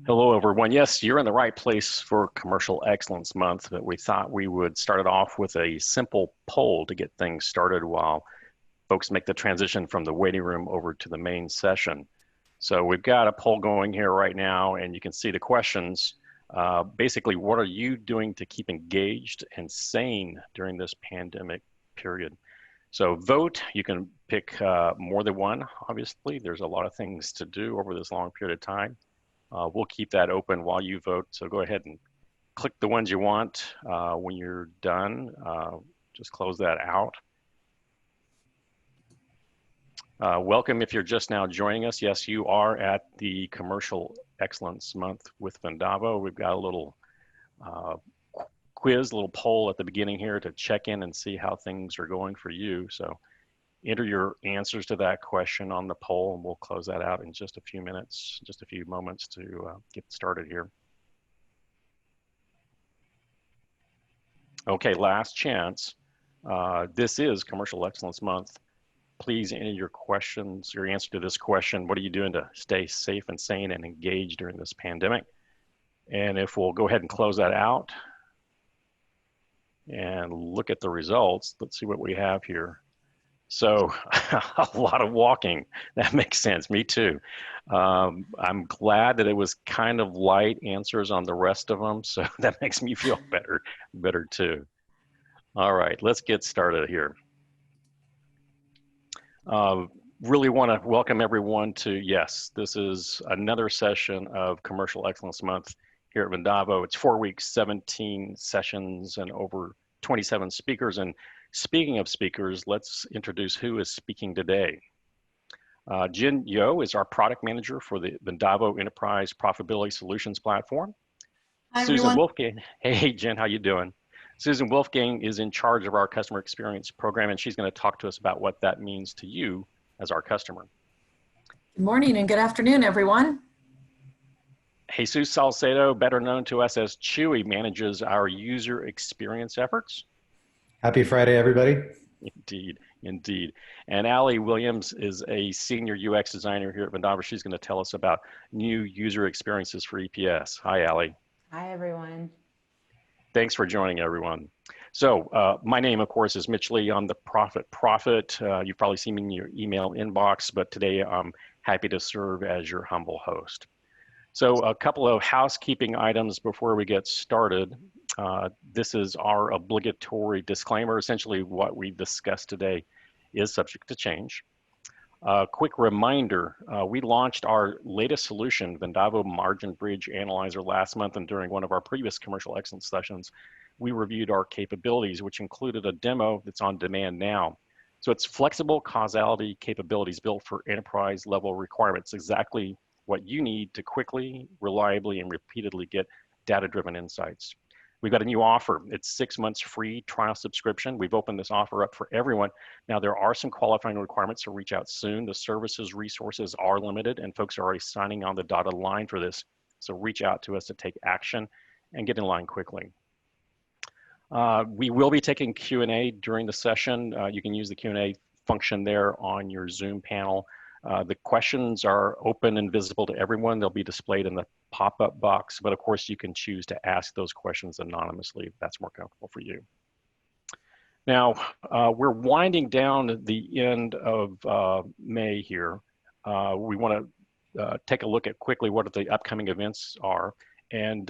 Hello, everyone. Yes, you're in the right place for Commercial Excellence Month, but we thought we would start it off with a simple poll to get things started while folks make the transition from the waiting room over to the main session. So we've got a poll going here right now, and you can see the questions. Basically, what are you doing to keep engaged and sane during this pandemic period? So vote, you can pick more than one, obviously. There's a lot of things to do over this long period of time. We'll keep that open while you vote. So go ahead and click the ones you want. When you're done, just close that out. Welcome if you're just now joining us. Yes, you are at the Commercial Excellence Month with Vendavo. We've got a little quiz, a little poll at the beginning here to check in and see how things are going for you. So enter your answers to that question on the poll, and we'll close that out in just a few minutes, just a few moments to get started here. Okay, last chance. This is Commercial Excellence Month. Please enter your questions, your answer to this question. What are you doing to stay safe and sane and engaged during this pandemic? And if we'll go ahead and close that out and look at the results, let's see what we have here. So a lot of walking. That makes sense. Me too. I'm glad that it was kind of light answers on the rest of them. So that makes me feel better too. All right, let's get started here. Really want to welcome everyone to, yes, this is another session of Commercial Excellence Month here at Vendavo. It's 4 weeks, 17 sessions, and over 27 speakers. And speaking of speakers, let's introduce who is speaking today. Jin Yo is our product manager for the Vendavo Enterprise Profitability Solutions platform. Hi, Susan everyone. Wolfgang, hey Jen, how you doing? Susan Wolfgang is in charge of our customer experience program, and she's going to talk to us about what that means to you as our customer. Good morning and good afternoon, everyone. Jesus Salcedo, better known to us as Chewy, manages our user experience efforts. Happy Friday, everybody. Indeed, indeed. And Allie Williams is a senior UX designer here at Vendavo. She's going to tell us about new user experiences for EPS. Hi, Allie. Hi, everyone. Thanks for joining, everyone. So my name, of course, is Mitch Lee. I'm the Prophet. You've probably seen me in your email inbox, but today I'm happy to serve as your humble host. So a couple of housekeeping items before we get started. This is our obligatory disclaimer. Essentially, what we discussed today is subject to change. Quick reminder, we launched our latest solution, Vendavo Margin Bridge Analyzer, last month, and during one of our previous commercial excellence sessions, we reviewed our capabilities, which included a demo that's on demand now. So it's flexible causality capabilities built for enterprise level requirements, exactly what you need to quickly, reliably, and repeatedly get data-driven insights. We've got a new offer. It's 6 months free trial subscription. We've opened this offer up for everyone. Now, there are some qualifying requirements, so reach out soon. The services resources are limited, and folks are already signing on the dotted line for this. So reach out to us to take action and get in line quickly. We will be taking Q&A during the session. You can use the Q&A function there on your Zoom panel. The questions are open and visible to everyone. They'll be displayed in the pop-up box, but of course you can choose to ask those questions anonymously if that's more comfortable for you. Now, we're winding down the end of May here. We want to take a look at quickly what the upcoming events are. And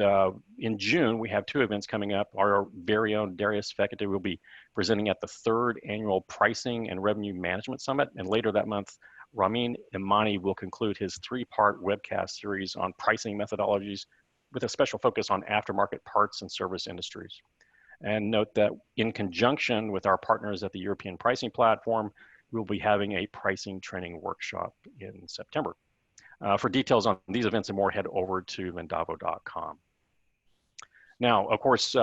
in June, we have 2 events coming up. Our very own Darius Fekete will be presenting at the 3rd Annual Pricing and Revenue Management Summit. And later that month, Ramin Imani will conclude his 3-part webcast series on pricing methodologies with a special focus on aftermarket parts and service industries. And note that in conjunction with our partners at the European Pricing Platform, we'll be having a pricing training workshop in September. For details on these events and more, head over to vendavo.com. Now, of course,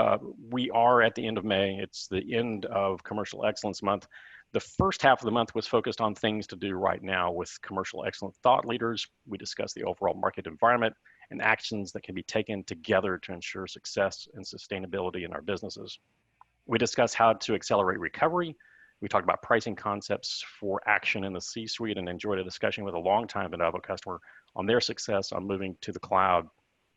we are at the end of May. It's the end of Commercial Excellence Month. The first half of the month was focused on things to do right now with commercial excellence thought leaders. We discussed the overall market environment and actions that can be taken together to ensure success and sustainability in our businesses. We discussed how to accelerate recovery. We talked about pricing concepts for action in the C-suite and enjoyed a discussion with a longtime Vendavo customer on their success on moving to the cloud.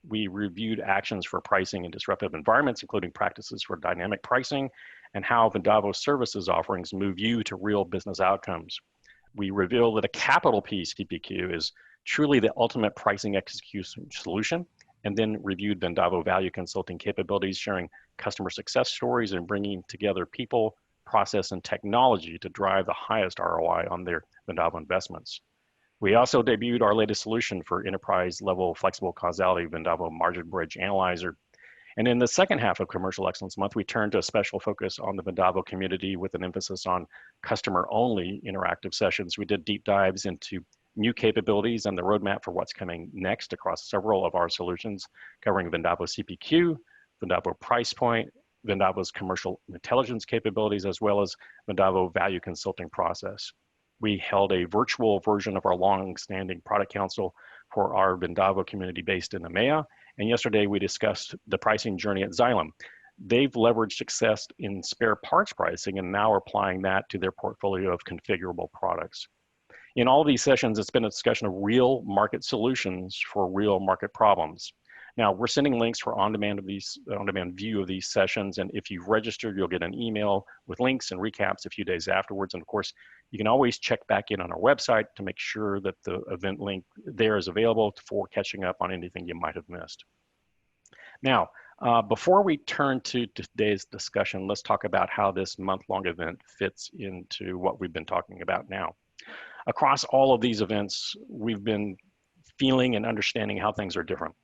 We reviewed actions for pricing in disruptive environments, including practices for dynamic pricing and how Vendavo services offerings move you to real business outcomes. We revealed that a capital P CPQ is truly the ultimate pricing execution solution, and then reviewed Vendavo value consulting capabilities, sharing customer success stories and bringing together people, process, and technology to drive the highest ROI on their Vendavo investments. We also debuted our latest solution for enterprise level flexible causality Vendavo Margin Bridge Analyzer. And in the second half of Commercial Excellence Month, we turned to a special focus on the Vendavo community with an emphasis on customer-only interactive sessions. We did deep dives into new capabilities and the roadmap for what's coming next across several of our solutions, covering Vendavo CPQ, Vendavo Price Point, Vendavo's commercial intelligence capabilities, as well as Vendavo value consulting process. We held a virtual version of our long-standing product council for our Vendavo community based in EMEA. And yesterday we discussed the pricing journey at Xylem. They've leveraged success in spare parts pricing and now are applying that to their portfolio of configurable products. In all these sessions, it's been a discussion of real market solutions for real market problems. Now, we're sending links for on-demand view of these sessions, and if you've registered, you'll get an email with links and recaps a few days afterwards. And of course, you can always check back in on our website to make sure that the event link there is available for catching up on anything you might have missed. Now, before we turn to today's discussion, let's talk about how this month-long event fits into what we've been talking about now. Across all of these events, we've been feeling and understanding how things are different.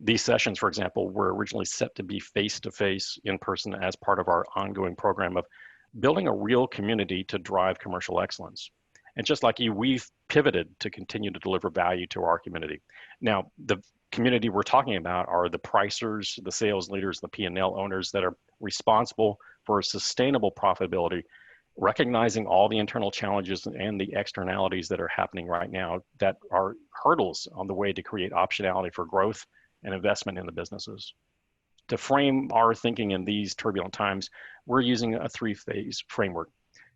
These sessions, for example, were originally set to be face-to-face in person as part of our ongoing program of building a real community to drive commercial excellence. And just like you, we've pivoted to continue to deliver value to our community. Now, the community we're talking about are the pricers, the sales leaders, the P&L owners that are responsible for sustainable profitability, recognizing all the internal challenges and the externalities that are happening right now that are hurdles on the way to create optionality for growth and investment in the businesses. To frame our thinking in these turbulent times, we're using a three-phase framework.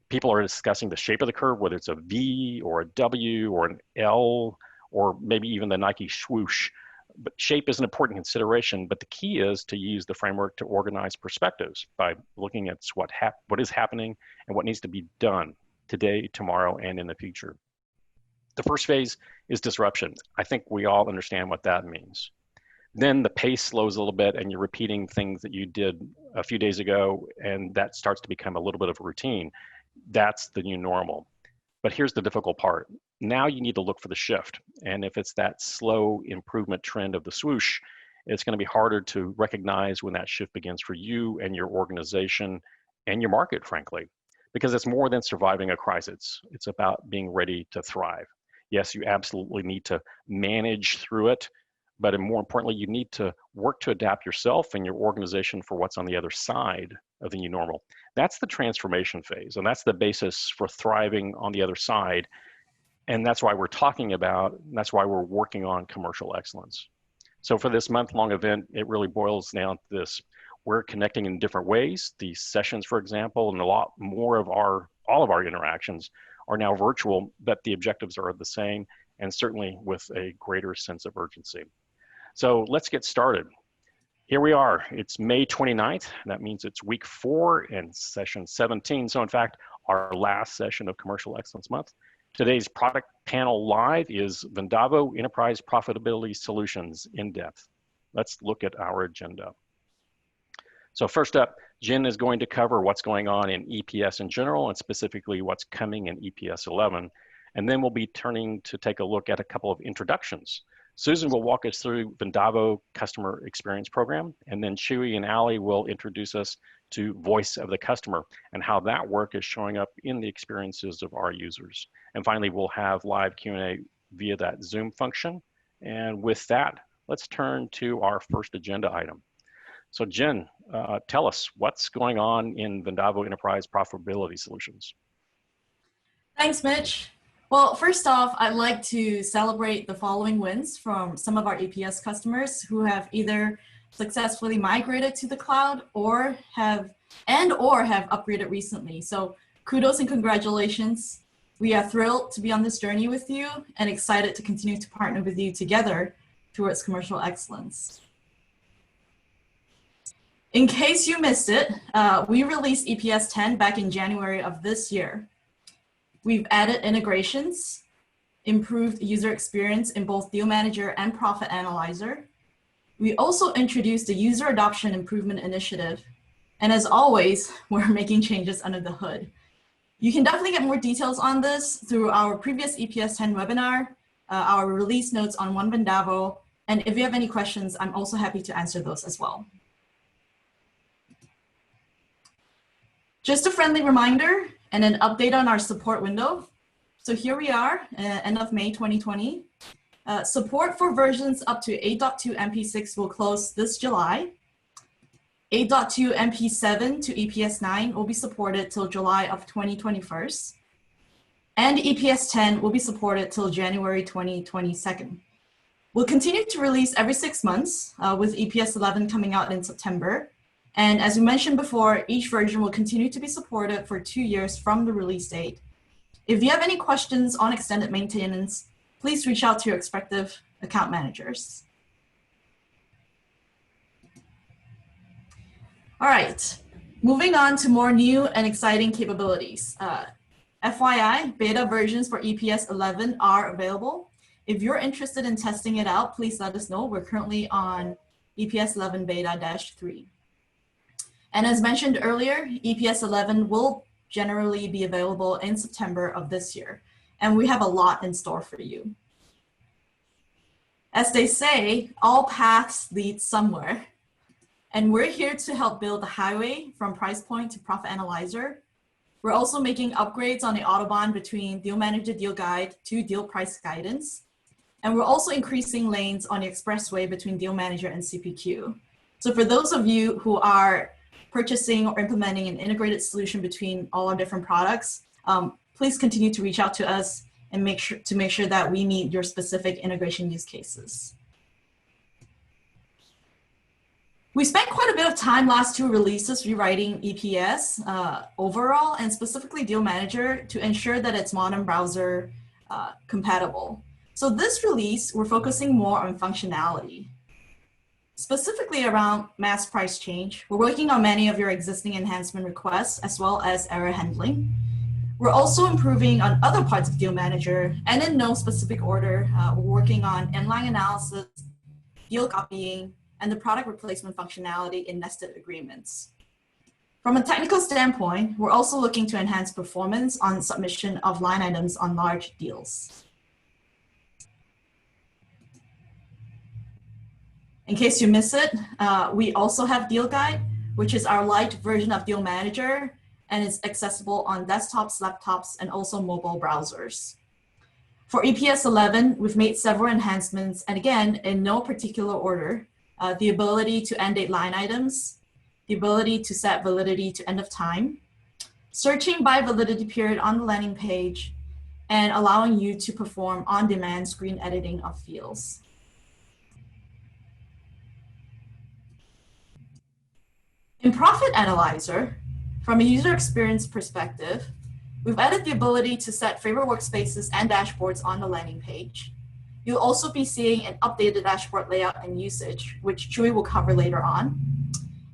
People are discussing the shape of the curve, whether it's a V or a W or an L, or maybe even the Nike swoosh. But shape is an important consideration, but the key is to use the framework to organize perspectives by looking at what is happening and what needs to be done today, tomorrow, and in the future. The first phase is disruption. I think we all understand what that means. Then the pace slows a little bit and you're repeating things that you did a few days ago, and that starts to become a little bit of a routine. That's the new normal. But here's the difficult part. Now you need to look for the shift. And if it's that slow improvement trend of the swoosh, it's going to be harder to recognize when that shift begins for you and your organization and your market, frankly, because it's more than surviving a crisis. It's about being ready to thrive. Yes, you absolutely need to manage through it, but more importantly, you need to work to adapt yourself and your organization for what's on the other side of the new normal. That's the transformation phase, and that's the basis for thriving on the other side. And that's why we're talking about, that's why we're working on commercial excellence. So for this month-long event, it really boils down to this. We're connecting in different ways. These sessions, for example, and a lot more of all of our interactions are now virtual, but the objectives are the same, and certainly with a greater sense of urgency. So let's get started. Here we are, it's May 29th. That means it's week 4 and session 17. So in fact, our last session of Commercial Excellence Month. Today's product panel live is Vendavo Enterprise Profitability Solutions in depth. Let's look at our agenda. So first up, Jen is going to cover what's going on in EPS in general and specifically what's coming in EPS 11. And then we'll be turning to take a look at a couple of introductions. Susan will walk us through Vendavo Customer Experience Program, and then Chewy and Ali will introduce us to Voice of the Customer and how that work is showing up in the experiences of our users. And finally, we'll have live Q&A via that Zoom function. And with that, let's turn to our first agenda item. So Jen, tell us what's going on in Vendavo Enterprise Profitability Solutions. Thanks, Mitch. Well, first off, I'd like to celebrate the following wins from some of our EPS customers who have either successfully migrated to the cloud or have upgraded recently. So kudos and congratulations. We are thrilled to be on this journey with you and excited to continue to partner with you together towards commercial excellence. In case you missed it, we released EPS 10 back in January of this year. We've added integrations, improved user experience in both Deal Manager and Profit Analyzer. We also introduced the User Adoption Improvement Initiative. And as always, we're making changes under the hood. You can definitely get more details on this through our previous EPS 10 webinar, our release notes on One Vendavo, and if you have any questions, I'm also happy to answer those as well. Just a friendly reminder and an update on our support window. So here we are, end of May 2020. Support for versions up to 8.2 MP6 will close this July. 8.2 MP7 to EPS 9 will be supported till July of 2021. And EPS 10 will be supported till January 2022. We'll continue to release every 6 months with EPS 11 coming out in September. And as we mentioned before, each version will continue to be supported for 2 years from the release date. If you have any questions on extended maintenance, please reach out to your respective account managers. All right, moving on to more new and exciting capabilities. FYI, beta versions for EPS 11 are available. If you're interested in testing it out, please let us know. We're currently on EPS 11 beta-3. And as mentioned earlier, EPS 11 will generally be available in September of this year. And we have a lot in store for you. As they say, all paths lead somewhere. And we're here to help build the highway from price point to Profit Analyzer. We're also making upgrades on the Autobahn between Deal Manager Deal Guide to Deal Price Guidance. And we're also increasing lanes on the expressway between Deal Manager and CPQ. So for those of you who are purchasing or implementing an integrated solution between all our different products, please continue to reach out to us and make sure that we meet your specific integration use cases. We spent quite a bit of time last 2 releases rewriting EPS overall and specifically Deal Manager to ensure that it's modern browser compatible. So this release, we're focusing more on functionality. Specifically around mass price change, we're working on many of your existing enhancement requests as well as error handling. We're also improving on other parts of Deal Manager, and in no specific order, we're working on inline analysis, deal copying, and the product replacement functionality in nested agreements. From a technical standpoint, we're also looking to enhance performance on submission of line items on large deals. In case you miss it, we also have Deal Guide, which is our light version of Deal Manager, and it's accessible on desktops, laptops, and also mobile browsers. For EPS 11, we've made several enhancements, and again, in no particular order. The ability to end date line items, the ability to set validity to end of time, searching by validity period on the landing page, and allowing you to perform on-demand screen editing of fields. In Profit Analyzer, from a user experience perspective, we've added the ability to set favorite workspaces and dashboards on the landing page. You'll also be seeing an updated dashboard layout and usage, which Chewy will cover later on.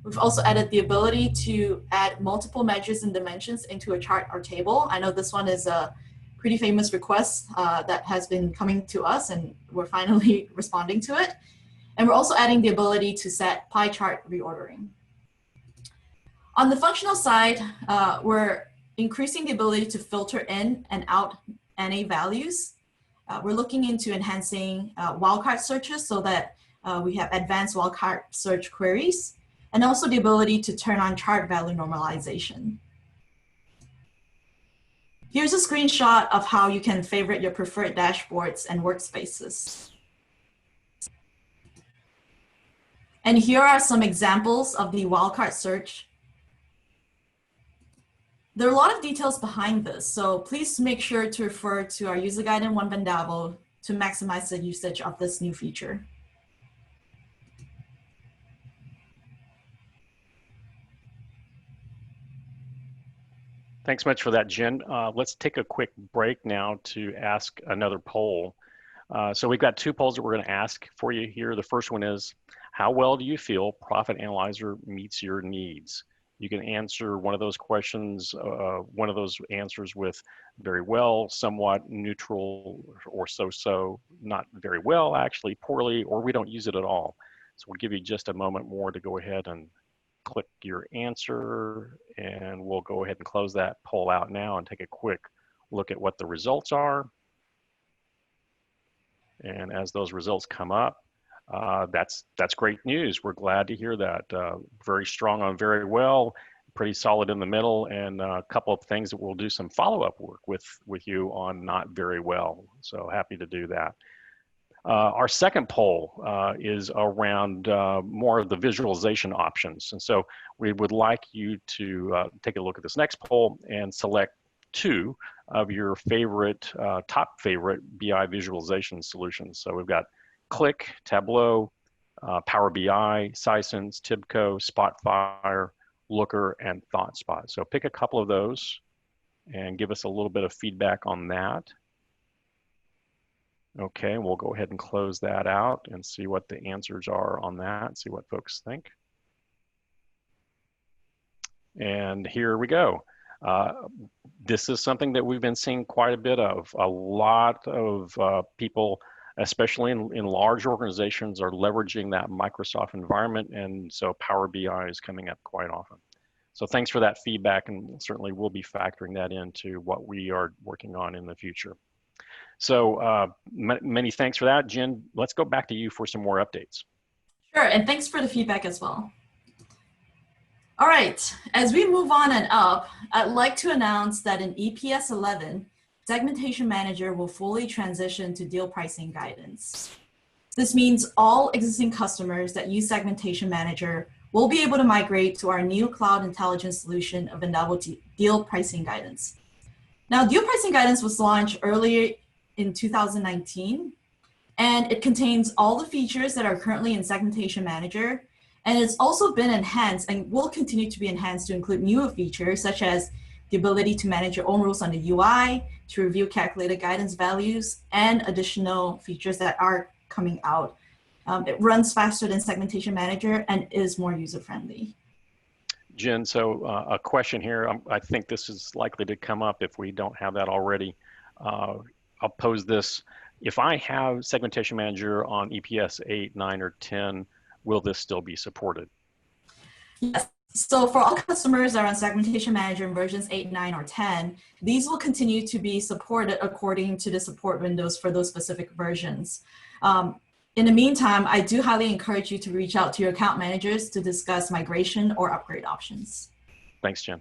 We've also added the ability to add multiple measures and dimensions into a chart or table. I know this one is a pretty famous request that has been coming to us, and we're finally responding to it. And we're also adding the ability to set pie chart reordering. On the functional side, we're increasing the ability to filter in and out NA values. We're looking into enhancing wildcard searches so that we have advanced wildcard search queries, and also the ability to turn on chart value normalization. Here's a screenshot of how you can favorite your preferred dashboards and workspaces. And here are some examples of the wildcard search. There are a lot of details behind this, so please make sure to refer to our user guide in One Vendavo to maximize the usage of this new feature. Thanks much for that, Jen. Let's take a quick break now to ask another poll. So we've got 2 polls that we're going to ask for you here. The first one is, How well do you feel Profit Analyzer meets your needs? You can answer one of those questions, one of those answers with very well, somewhat, neutral, or so-so, not very well, actually, poorly, or we don't use it at all. So we'll give you just a moment more to go ahead and click your answer, and we'll go ahead and close that poll out now and take a quick look at what the results are. And as those results come up, that's great news. We're glad to hear that. Very strong on very well, pretty solid in the middle, and a couple of things that we'll do some follow-up work with you on not very well. So happy to do that. Our second poll is around more of the visualization options. And so we would like you to take a look at this next poll and select 2 of your favorite, top favorite BI visualization solutions. So we've got Click, Tableau, Power BI, Sisense, Tibco, Spotfire, Looker, and ThoughtSpot. So pick a couple of those and give us a little bit of feedback on that. Okay, we'll go ahead and close that out and see what the answers are on that, see what folks think. And here we go. This is something that we've been seeing quite a bit of. A lot of people, especially in large organizations, are leveraging that Microsoft environment, and so Power BI is coming up quite often. So thanks for that feedback, and certainly we'll be factoring that into what we are working on in the future. So many thanks for that. Jen, let's go back to you for some more updates. Sure, and thanks for the feedback as well. All right, as we move on and up, I'd like to announce that in EPS 11, Segmentation Manager will fully transition to deal pricing guidance. This means all existing customers that use Segmentation Manager will be able to migrate to our new cloud intelligence solution of Vendavo deal pricing guidance. Now, deal pricing guidance was launched earlier in 2019, and it contains all the features that are currently in Segmentation Manager, and it's also been enhanced and will continue to be enhanced to include newer features such as the ability to manage your own rules on the UI, to review calculated guidance values, and additional features that are coming out. It runs faster than Segmentation Manager and is more user-friendly. Jen, so a question here. I think this is likely to come up if we don't have that already. I'll pose this. If I have Segmentation Manager on EPS 8, 9, or 10, will this still be supported? Yes. So for all customers that are on Segmentation Manager in versions 8, 9, or 10, these will continue to be supported according to the support windows for those specific versions. In the meantime, I do highly encourage you to reach out to your account managers to discuss migration or upgrade options. Thanks, Jen.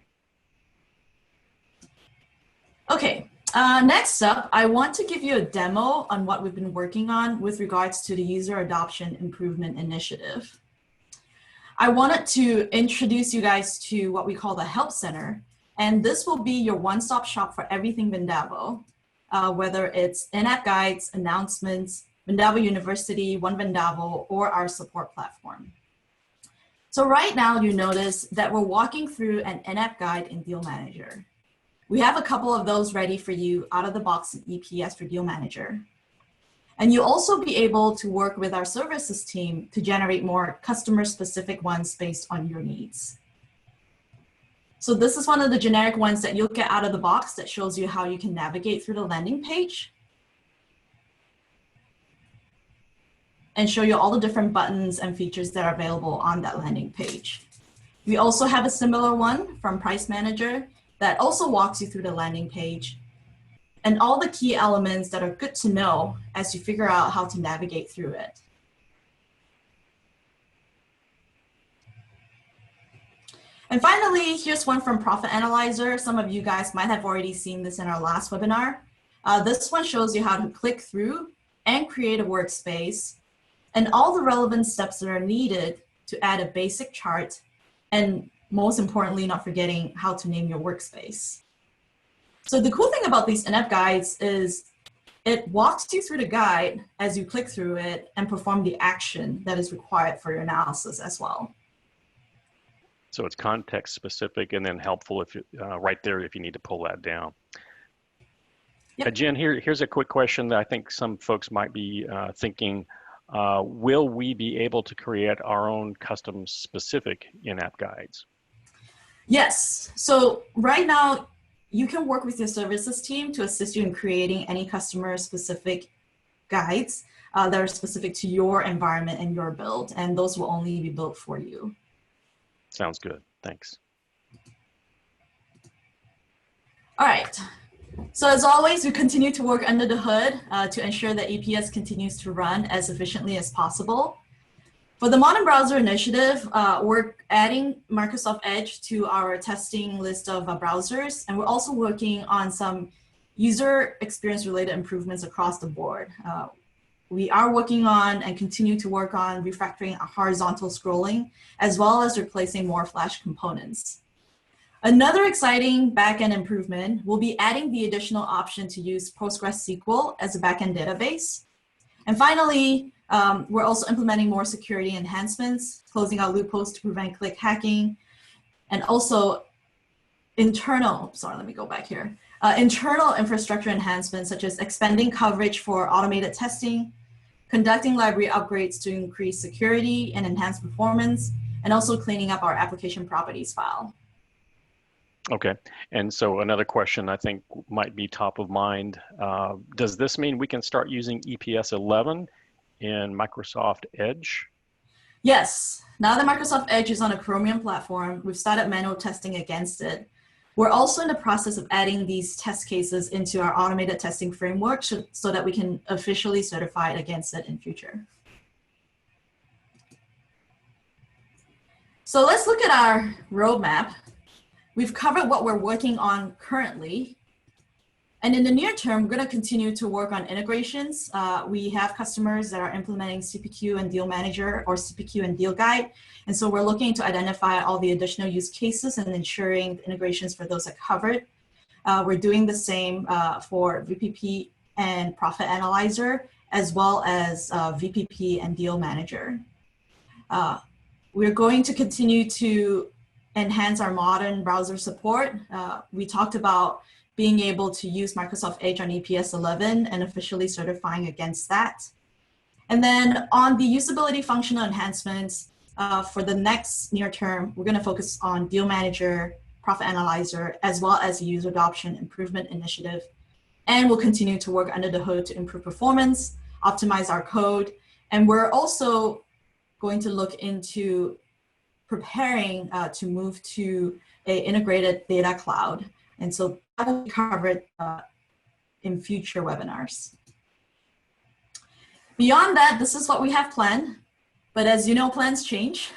Okay, next up, I want to give you a demo on what we've been working on with regards to the User Adoption Improvement Initiative. I wanted to introduce you guys to what we call the Help Center, and this will be your one-stop shop for everything Vendavo, whether it's in-app guides, announcements, Vendavo University, One Vendavo, or our support platform. So right now, you notice that we're walking through an in-app guide in Deal Manager. We have a couple of those ready for you out of the box in EPS for Deal Manager. And you'll also be able to work with our services team to generate more customer-specific ones based on your needs. So this is one of the generic ones that you'll get out of the box that shows you how you can navigate through the landing page and show you all the different buttons and features that are available on that landing page. We also have a similar one from Price Manager that also walks you through the landing page and all the key elements that are good to know as you figure out how to navigate through it. And finally, here's one from Profit Analyzer. Some of you guys might have already seen this in our last webinar. This one shows you how to click through and create a workspace and all the relevant steps that are needed to add a basic chart, and most importantly, not forgetting how to name your workspace. So the cool thing about these in-app guides is it walks you through the guide as you click through it and perform the action that is required for your analysis as well. So it's context specific and then helpful if right there if you need to pull that down. Yep. Jen, here's a quick question that I think some folks might be thinking. will we be able to create our own custom specific in-app guides? Yes. So right now, you can work with your services team to assist you in creating any customer specific guides that are specific to your environment and your build, and those will only be built for you. Sounds good. Thanks. All right. So as always, we continue to work under the hood to ensure that EPS continues to run as efficiently as possible. For the Modern Browser Initiative, we're adding Microsoft Edge to our testing list of browsers, and we're also working on some user experience related improvements across the board. We are working on and continue to work on refactoring horizontal scrolling, as well as replacing more Flash components. Another exciting backend improvement will be adding the additional option to use PostgreSQL as a backend database. And finally, we're also implementing more security enhancements, closing out loopholes to prevent click hacking, and also internal infrastructure enhancements such as expanding coverage for automated testing, conducting library upgrades to increase security and enhance performance, and also cleaning up our application properties file. Okay, and so another question I think might be top of mind. Does this mean we can start using EPS 11 in Microsoft Edge? Yes, now that Microsoft Edge is on a Chromium platform, we've started manual testing against it. We're also in the process of adding these test cases into our automated testing framework so that we can officially certify it against it in future. So let's look at our roadmap. We've covered what we're working on currently. And in the near term, we're going to continue to work on integrations. We have customers that are implementing CPQ and Deal Manager or CPQ and Deal Guide. And so we're looking to identify all the additional use cases and ensuring the integrations for those are covered. We're doing the same for VPP and Profit Analyzer, as well as VPP and Deal Manager. We're going to continue to enhance our modern browser support. We talked about being able to use Microsoft Edge on EPS 11 and officially certifying against that. And then on the usability functional enhancements, for the next near term, we're going to focus on Deal Manager, Profit Analyzer, as well as the User Adoption Improvement Initiative. And we'll continue to work under the hood to improve performance, optimize our code. And we're also going to look into preparing to move to an integrated data cloud. And so that will be covered in future webinars. Beyond that, this is what we have planned. But as you know, plans change.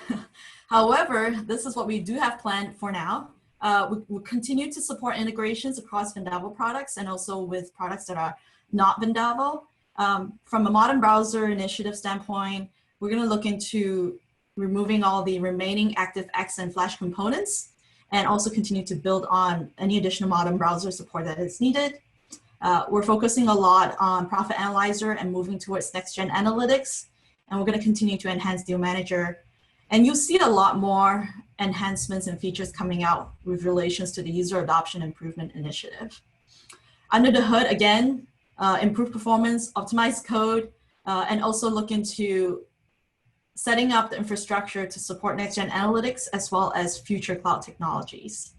However, this is what we do have planned for now. We'll continue to support integrations across Vendavo products and also with products that are not Vendavo. From a modern browser initiative standpoint, we're going to look into removing all the remaining ActiveX and Flash components, and also continue to build on any additional modern browser support that is needed. We're focusing a lot on Profit Analyzer and moving towards next-gen analytics, and we're going to continue to enhance Deal Manager. And you'll see a lot more enhancements and features coming out with relations to the User Adoption Improvement Initiative. Under the hood, again, improve performance, optimize code, and also look into setting up the infrastructure to support next-gen analytics as well as future cloud technologies.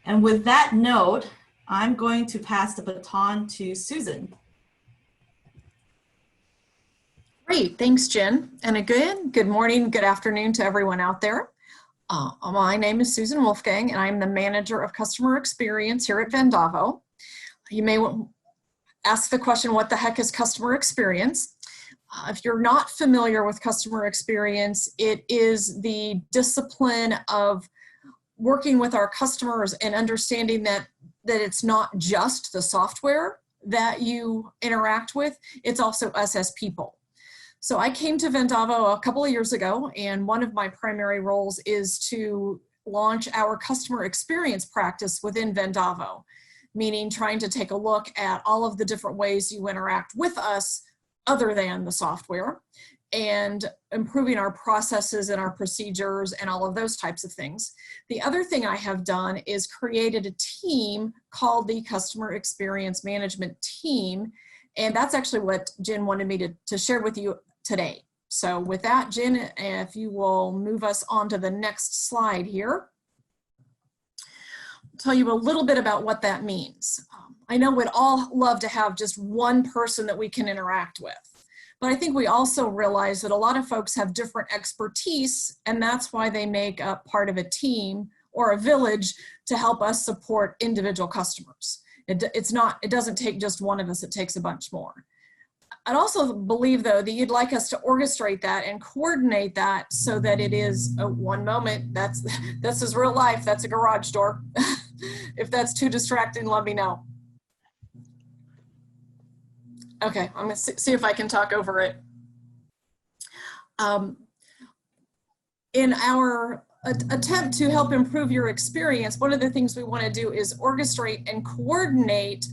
And with that note, I'm going to pass the baton to Susan. Great, thanks, Jen. And again, good morning, good afternoon to everyone out there. My name is Susan Wolfgang, and I'm the Manager of Customer Experience here at Vendavo. You may ask the question, what the heck is customer experience? If you're not familiar with customer experience, it is the discipline of working with our customers and understanding that it's not just the software that you interact with, it's also us as people. So I came to Vendavo a couple of years ago, and one of my primary roles is to launch our customer experience practice within Vendavo, meaning trying to take a look at all of the different ways you interact with us other than the software, and improving our processes and our procedures and all of those types of things. The other thing I have done is created a team called the Customer Experience Management Team, And that's actually what Jen wanted me to share with you today. So with that, Jen, if you will move us on to the next slide here. I'll tell you a little bit about what that means. I know we'd all love to have just one person that we can interact with, but I think we also realize that a lot of folks have different expertise, and that's why they make up part of a team or a village to help us support individual customers. It doesn't take just one of us, it takes a bunch more. I'd also believe, though, that you'd like us to orchestrate that and coordinate that so that it is one moment. This is real life. That's a garage door. If that's too distracting, let me know. Okay, I'm gonna see if I can talk over it. In our attempt to help improve your experience, one of the things we want to do is orchestrate and coordinate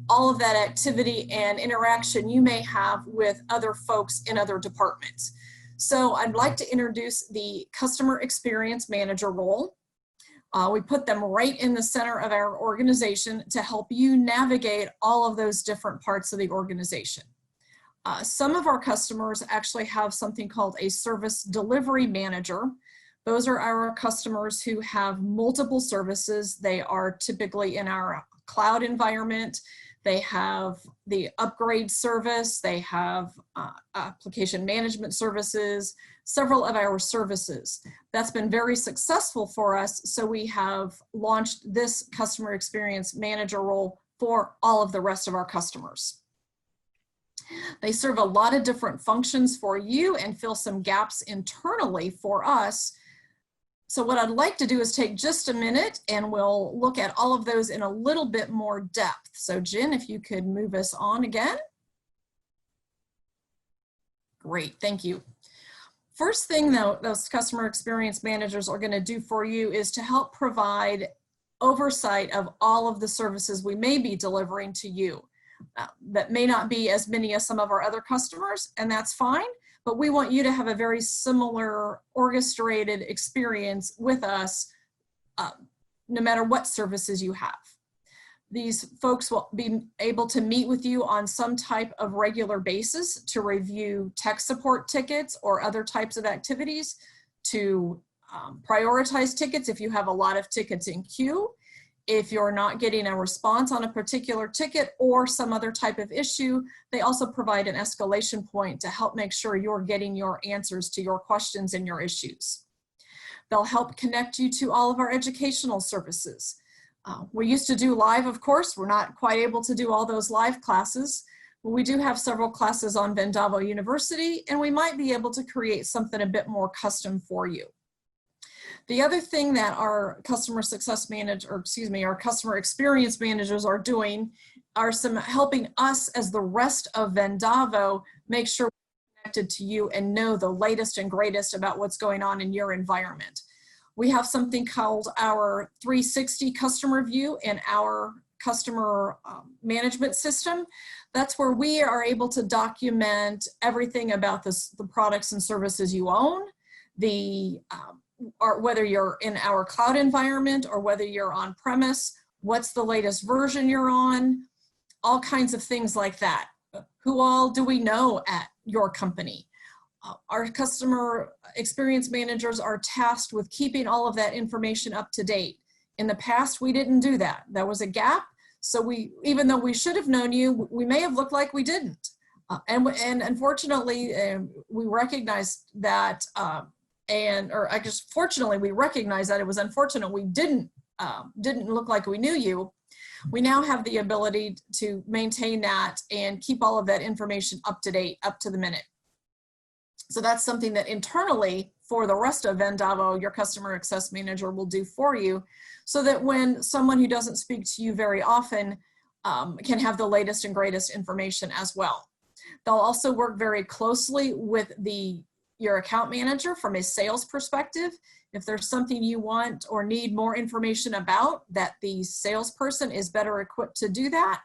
all of that activity and interaction you may have with other folks in other departments. So I'd like to introduce the Customer Experience Manager role. We put them right in the center of our organization to help you navigate all of those different parts of the organization. Some of our customers actually have something called a Service Delivery Manager. Those are our customers who have multiple services. They are typically in our cloud environment. They have the upgrade service, they have application management services, several of our services. That's been very successful for us, so we have launched this Customer Experience Manager role for all of the rest of our customers. They serve a lot of different functions for you and fill some gaps internally for us. So what I'd like to do is take just a minute and we'll look at all of those in a little bit more depth. So Jen, if you could move us on again. Great, thank you. First thing though, those Customer Experience Managers are going to do for you is to help provide oversight of all of the services we may be delivering to you. That may not be as many as some of our other customers, and that's fine. But we want you to have a very similar orchestrated experience with us, no matter what services you have. These folks will be able to meet with you on some type of regular basis to review tech support tickets or other types of activities, to prioritize tickets if you have a lot of tickets in queue. If you're not getting a response on a particular ticket or some other type of issue, they also provide an escalation point to help make sure you're getting your answers to your questions and your issues. They'll help connect you to all of our educational services. We used to do live, of course. We're not quite able to do all those live classes, but we do have several classes on Vendavo University, and we might be able to create something a bit more custom for you. The other thing that our customer success manager, or excuse me, our customer experience managers are doing are some helping us as the rest of Vendavo make sure we're connected to you and know the latest and greatest about what's going on in your environment. We have something called our 360 customer view in our customer management system. That's where we are able to document everything about the products and services you own, or whether you're in our cloud environment or whether you're on premise, what's the latest version you're on, all kinds of things like that. Who all do we know at your company? Our customer experience managers are tasked with keeping all of that information up to date. In the past, we didn't do that. There was a gap. So even though we should have known you, we may have looked like we didn't. And unfortunately, we recognized that fortunately, we recognize that it was unfortunate we didn't look like we knew you. We now have the ability to maintain that and keep all of that information up to date, up to the minute. So that's something that internally for the rest of Vendavo, your customer access manager will do for you, so that when someone who doesn't speak to you very often can have the latest and greatest information as well. They'll also work very closely with your account manager from a sales perspective. If there's something you want or need more information about, that the salesperson is better equipped to do that,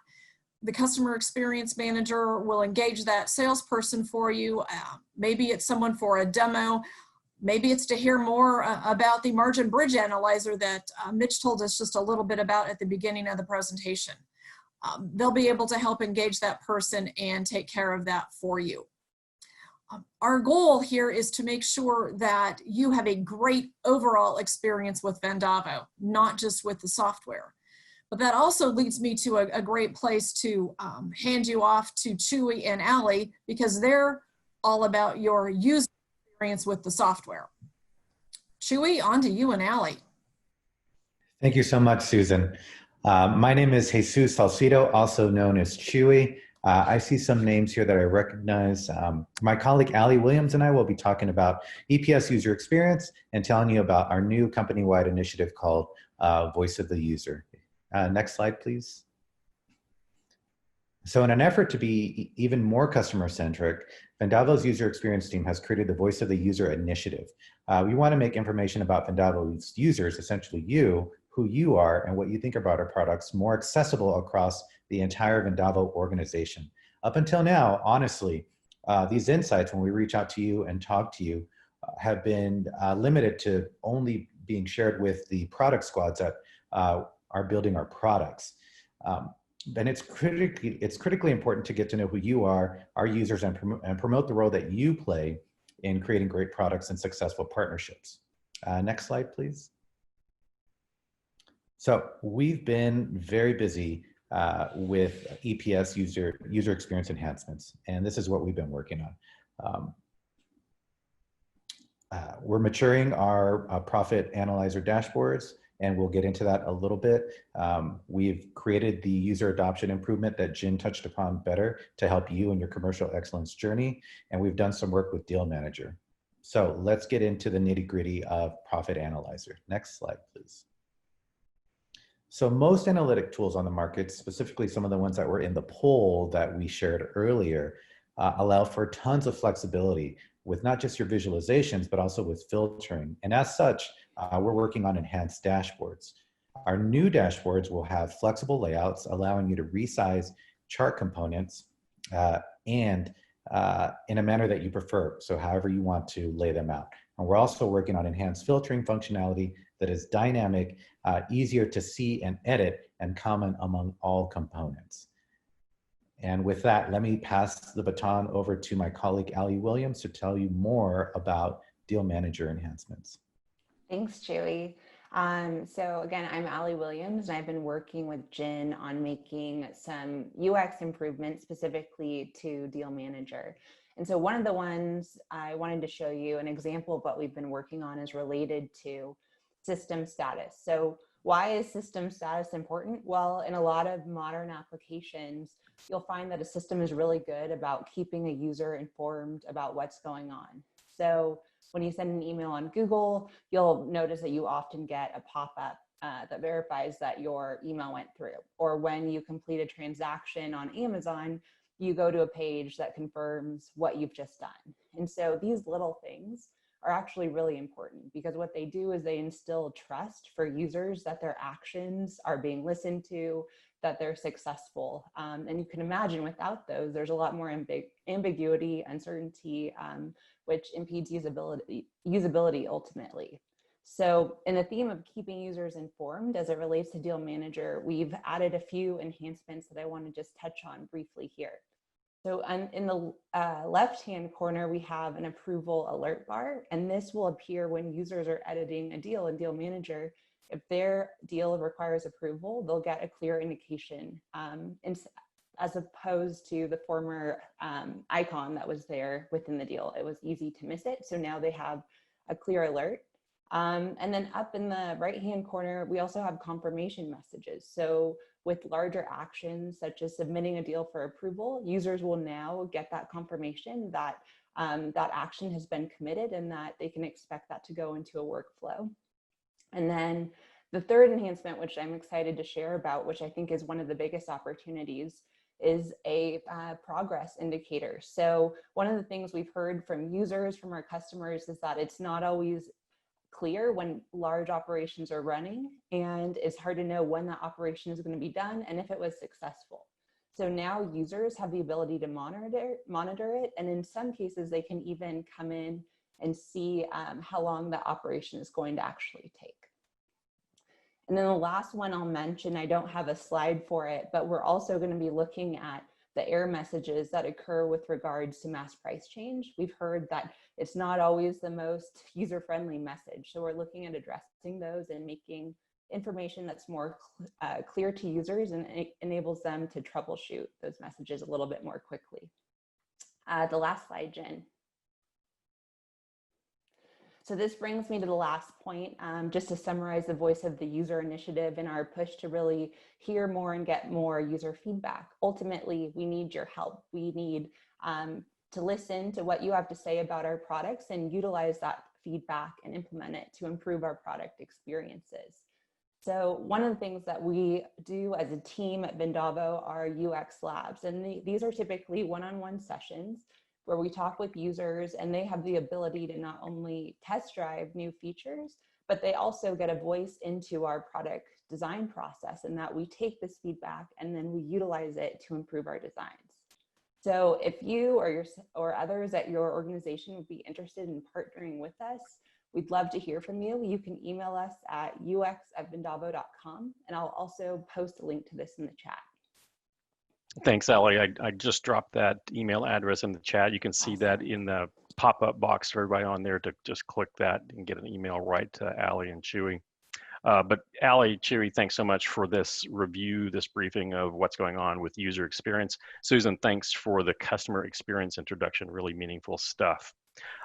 the customer experience manager will engage that salesperson for you. Maybe it's someone for a demo. Maybe it's to hear more about the margin bridge analyzer that Mitch told us just a little bit about at the beginning of the presentation. they'll be able to help engage that person and take care of that for you. Our goal here is to make sure that you have a great overall experience with Vendavo, not just with the software. But that also leads me to a great place to hand you off to Chewy and Allie, because they're all about your user experience with the software. Chewy, on to you and Allie. Thank you so much, Susan. My name is Jesus Salcido, also known as Chewy. I see some names here that I recognize. My colleague Allie Williams and I will be talking about EPS user experience and telling you about our new company-wide initiative called Voice of the User. Next slide, please. So in an effort to be even more customer-centric, Vendavo's user experience team has created the Voice of the User initiative. We want to make information about Vendavo's users, essentially you, who you are, and what you think about our products more accessible across the entire Vendavo organization. Up until now, honestly, these insights, when we reach out to you and talk to you, have been limited to only being shared with the product squads that are building our products. And it's critically important to get to know who you are, our users, and promote the role that you play in creating great products and successful partnerships. Next slide, please. So we've been very busy with EPS user experience enhancements, and this is what we've been working on. We're maturing our profit analyzer dashboards, and we'll get into that a little bit. We've created the user adoption improvement that Jen touched upon better to help you in your commercial excellence journey, and we've done some work with Deal Manager. So let's get into the nitty-gritty of Profit Analyzer. Next slide, please. So most analytic tools on the market, specifically some of the ones that were in the poll that we shared earlier, allow for tons of flexibility with not just your visualizations, but also with filtering. And as such, we're working on enhanced dashboards. Our new dashboards will have flexible layouts, allowing you to resize chart components and in a manner that you prefer, so however you want to lay them out. And we're also working on enhanced filtering functionality that is dynamic, easier to see and edit, and common among all components. And with that, let me pass the baton over to my colleague, Allie Williams, to tell you more about Deal Manager enhancements. Thanks, Chewy. So again, I'm Allie Williams, and I've been working with Jen on making some UX improvements specifically to Deal Manager. And so one of the ones I wanted to show you an example of what we've been working on is related to system status. So why is system status important? Well, in a lot of modern applications, you'll find that a system is really good about keeping a user informed about what's going on. So when you send an email on Google, you'll notice that you often get a pop-up that verifies that your email went through. Or when you complete a transaction on Amazon, you go to a page that confirms what you've just done. And so these little things are actually really important, because what they do is they instill trust for users that their actions are being listened to, that they're successful. And you can imagine without those, there's a lot more ambiguity, uncertainty, which impedes usability ultimately. So in the theme of keeping users informed as it relates to Deal Manager, we've added a few enhancements that I want to just touch on briefly here. So in the left-hand corner, we have an approval alert bar, and this will appear when users are editing a deal in Deal Manager. If their deal requires approval, they'll get a clear indication, as opposed to the former icon that was there within the deal. It was easy to miss it, so now they have a clear alert. And then up in the right-hand corner, we also have confirmation messages. So with larger actions, such as submitting a deal for approval, users will now get that confirmation that that action has been committed and that they can expect that to go into a workflow. And then the third enhancement, which I'm excited to share about, which I think is one of the biggest opportunities, is a progress indicator. So one of the things we've heard from users, from our customers, is that it's not always clear when large operations are running, and it's hard to know when that operation is going to be done and if it was successful. So now users have the ability to monitor it, and in some cases they can even come in and see how long the operation is going to actually take. And then the last one I'll mention, I don't have a slide for it, but we're also going to be looking at the error messages that occur with regards to mass price change. We've heard that it's not always the most user-friendly message. So we're looking at addressing those and making information that's more clear to users, and it enables them to troubleshoot those messages a little bit more quickly. The last slide, Jen. So this brings me to the last point, just to summarize the voice of the user initiative and our push to really hear more and get more user feedback. Ultimately, we need your help. We need to listen to what you have to say about our products and utilize that feedback and implement it to improve our product experiences. So one of the things that we do as a team at Vendavo are UX labs, and these are typically one-on-one sessions where we talk with users and they have the ability to not only test drive new features, but they also get a voice into our product design process, and that we take this feedback and then we utilize it to improve our designs. So if you or others at your organization would be interested in partnering with us, we'd love to hear from you. You can email us at ux@vendavo.com, and I'll also post a link to this in the chat. Thanks, Allie. I just dropped that email address in the chat. You can see that in the pop-up box for everybody on there to just click that and get an email right to Allie and Chewy. But Allie, Chewy, thanks so much for this review, this briefing of what's going on with user experience. Susan, thanks for the customer experience introduction, really meaningful stuff.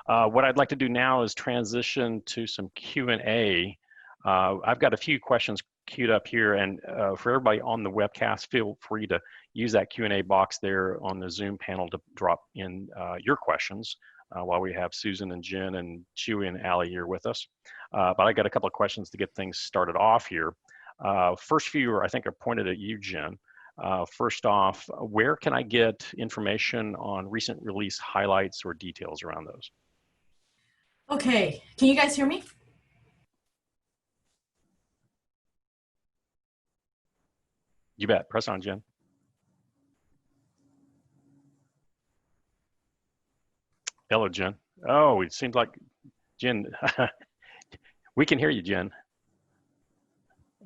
What I'd like to do now is transition to some Q&A. I've got a few questions queued up here, and for everybody on the webcast, feel free to use that Q&A box there on the Zoom panel to drop in your questions while we have Susan and Jen and Chewy and Allie here with us. But I got a couple of questions to get things started off here. First few I think are pointed at you, Jen. First off, where can I get information on recent release highlights or details around those? Okay, can you guys hear me? You bet. Press on, Jen. Hello, Jen. Oh, it seems like Jen. We can hear you, Jen.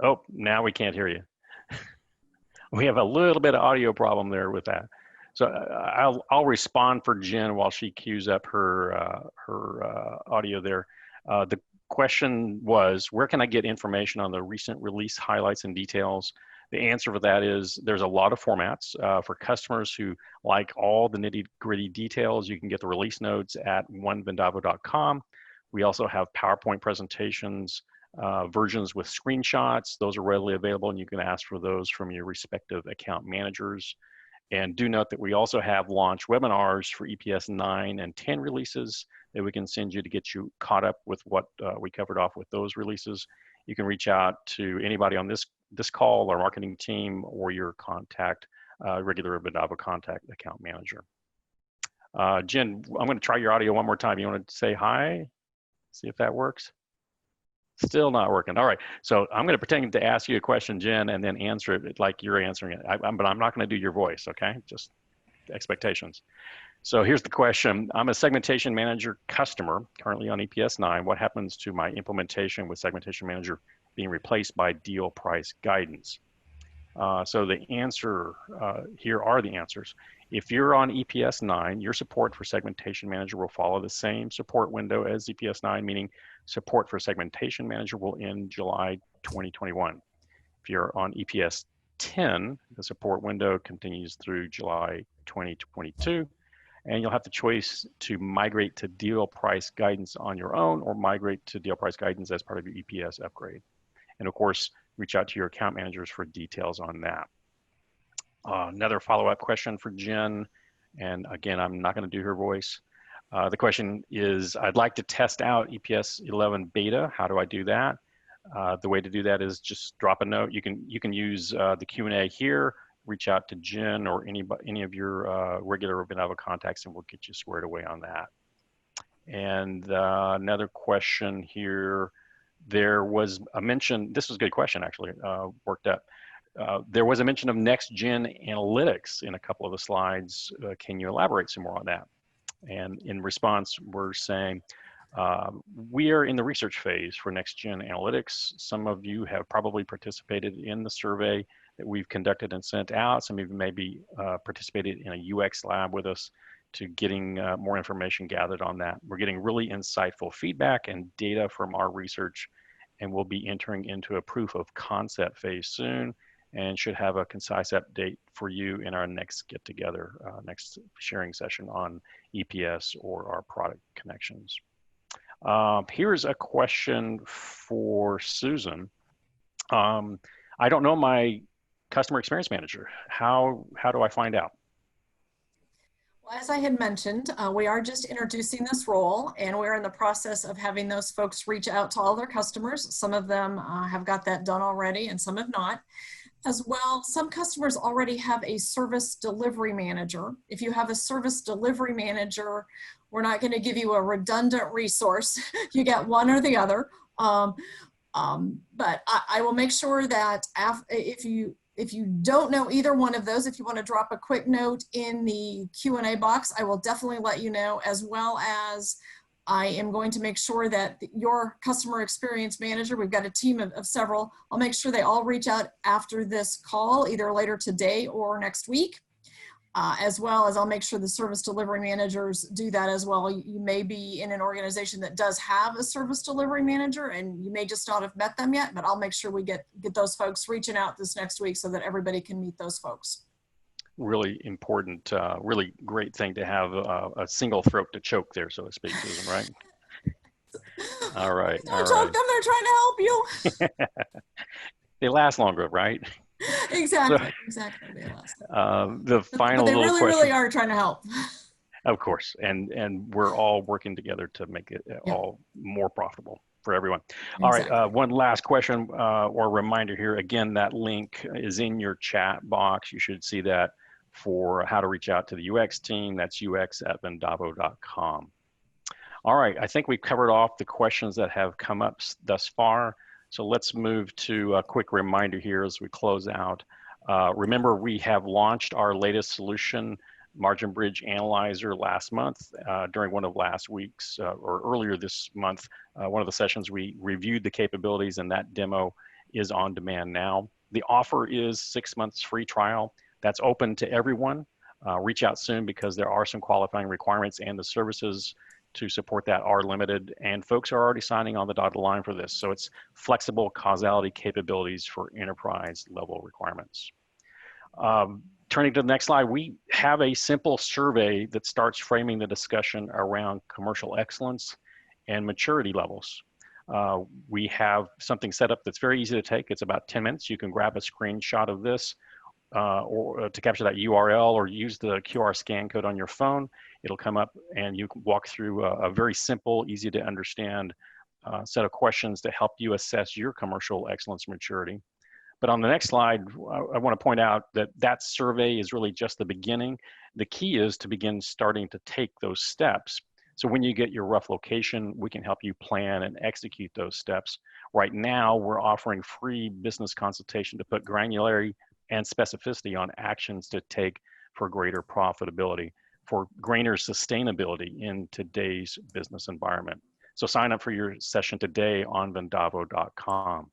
Oh, now we can't hear you. We have a little bit of audio problem there with that. So I'll respond for Jen while she queues up her audio there. The question was, where can I get information on the recent release highlights and details? The answer for that is there's a lot of formats. For customers who like all the nitty-gritty details, you can get the release notes at onevendavo.com. We also have PowerPoint presentations, versions with screenshots. Those are readily available, and you can ask for those from your respective account managers. And do note that we also have launch webinars for EPS 9 and 10 releases that we can send you to get you caught up with what we covered off with those releases. You can reach out to anybody on this call, our marketing team, or your contact, regular Vendavo contact account manager. Jen, I'm going to try your audio one more time. You want to say hi? See if that works. Still not working. All right. So I'm going to pretend to ask you a question, Jen, and then answer it like you're answering it. But I'm not going to do your voice, okay? Just expectations. So here's the question. I'm a segmentation manager customer currently on EPS 9. What happens to my implementation with segmentation manager being replaced by deal price guidance? So the answer, here are the answers. If you're on EPS 9, your support for segmentation manager will follow the same support window as EPS 9, meaning support for segmentation manager will end July 2021. If you're on EPS 10, the support window continues through July 2022, and you'll have the choice to migrate to deal price guidance on your own or migrate to deal price guidance as part of your EPS upgrade. And of course, reach out to your account managers for details on that. Another follow-up question for Jen, and again, I'm not going to do her voice. The question is, I'd like to test out EPS 11 beta. How do I do that? The way to do that is just drop a note. You can use the Q&A here, reach out to Jen or any of your regular Vendavo contacts, and we'll get you squared away on that. And another question here. There was a mention, this was a good question actually, worked up. There was a mention of next-gen analytics in a couple of the slides. Can you elaborate some more on that? And in response, we're saying, We are in the research phase for Next Gen Analytics. Some of you have probably participated in the survey that we've conducted and sent out. Some of you maybe participated in a UX lab with us to getting more information gathered on that. We're getting really insightful feedback and data from our research, and we'll be entering into a proof of concept phase soon and should have a concise update for you in our next get together, next sharing session on EPS or our product connections. Here's a question for Susan. I don't know my customer experience manager. How do I find out? Well, as I had mentioned, we are just introducing this role, and we're in the process of having those folks reach out to all their customers. Some of them have got that done already, and some have not. As well, some customers already have a service delivery manager. If you have a service delivery manager, we're not going to give you a redundant resource. You get one or the other. But I will make sure that if you don't know either one of those, if you want to drop a quick note in the Q&A box, I will definitely let you know, as well as I am going to make sure that your customer experience manager, we've got a team of several, I'll make sure they all reach out after this call, either later today or next week, as well as I'll make sure the service delivery managers do that as well. You may be in an organization that does have a service delivery manager, and you may just not have met them yet, but I'll make sure we get those folks reaching out this next week so that everybody can meet those folks. Really important, really great thing to have a single throat to choke there, so to speak, Susan, right? All right. Don't choke them, they're trying to help you. They last longer, right? Exactly, So, exactly. They last. The final but they little really, question. really are trying to help. Of course, and we're all working together to make it all more profitable for everyone. All right, one last question or reminder here. Again, that link is in your chat box. You should see that for how to reach out to the UX team. That's ux@vendavo.com. All right, I think we've covered off the questions that have come up thus far. So let's move to a quick reminder here as we close out. Remember, we have launched our latest solution, Margin Bridge Analyzer, last month. During one of last week's or earlier this month, one of the sessions, we reviewed the capabilities, and that demo is on demand now. The offer is 6 months free trial. That's open to everyone. Reach out soon because there are some qualifying requirements, and the services to support that are limited, and folks are already signing on the dotted line for this. So it's flexible causality capabilities for enterprise level requirements. Turning to the next slide, we have a simple survey that starts framing the discussion around commercial excellence and maturity levels. We have something set up that's very easy to take. It's about 10 minutes. You can grab a screenshot of this or to capture that URL, or use the QR scan code on your phone. It'll come up and you can walk through a very simple, easy to understand set of questions to help you assess your commercial excellence maturity. But on the next slide, I want to point out that that survey is really just the beginning. The key is to begin starting to take those steps. So when you get your rough location, we can help you plan and execute those steps. Right now, we're offering free business consultation to put granularity and specificity on actions to take for greater profitability, for greater sustainability in today's business environment. So sign up for your session today on vendavo.com.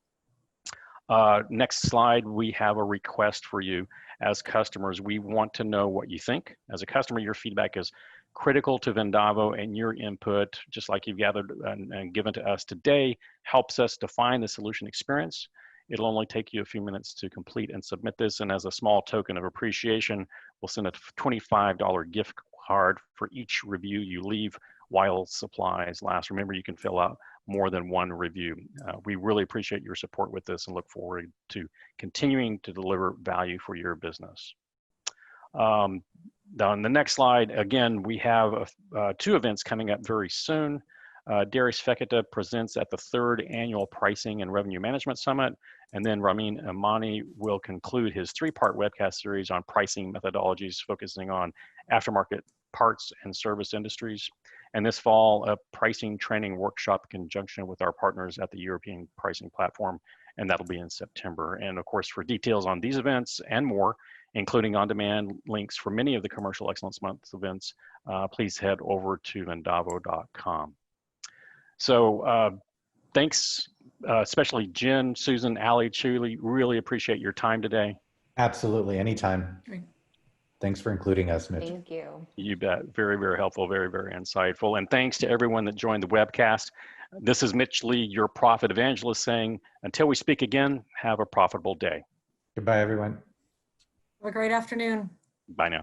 Next slide, we have a request for you. As customers, we want to know what you think. As a customer, your feedback is critical to Vendavo, and your input, just like you've gathered and given to us today, helps us define the solution experience. It'll only take you a few minutes to complete and submit this, and as a small token of appreciation, we'll send a $25 gift card for each review you leave while supplies last. Remember, you can fill out more than one review. We really appreciate your support with this and look forward to continuing to deliver value for your business. On the next slide, again, we have 2 events coming up very soon. Darius Fekete presents at the 3rd Annual Pricing and Revenue Management Summit, and then Ramin Amani will conclude his 3-part webcast series on pricing methodologies, focusing on aftermarket parts and service industries. And this fall, a pricing training workshop in conjunction with our partners at the European Pricing Platform, and that'll be in September. And of course, for details on these events and more, including on-demand links for many of the Commercial Excellence Month events, please head over to vendavo.com. So thanks, especially Jen, Susan, Allie, Julie. Really appreciate your time today. Absolutely, anytime. Great. Thanks for including us, Mitch. Thank you. You bet. Very, very helpful. Very, very insightful. And thanks to everyone that joined the webcast. This is Mitch Lee, your profit evangelist, saying, until we speak again, have a profitable day. Goodbye, everyone. Have a great afternoon. Bye now.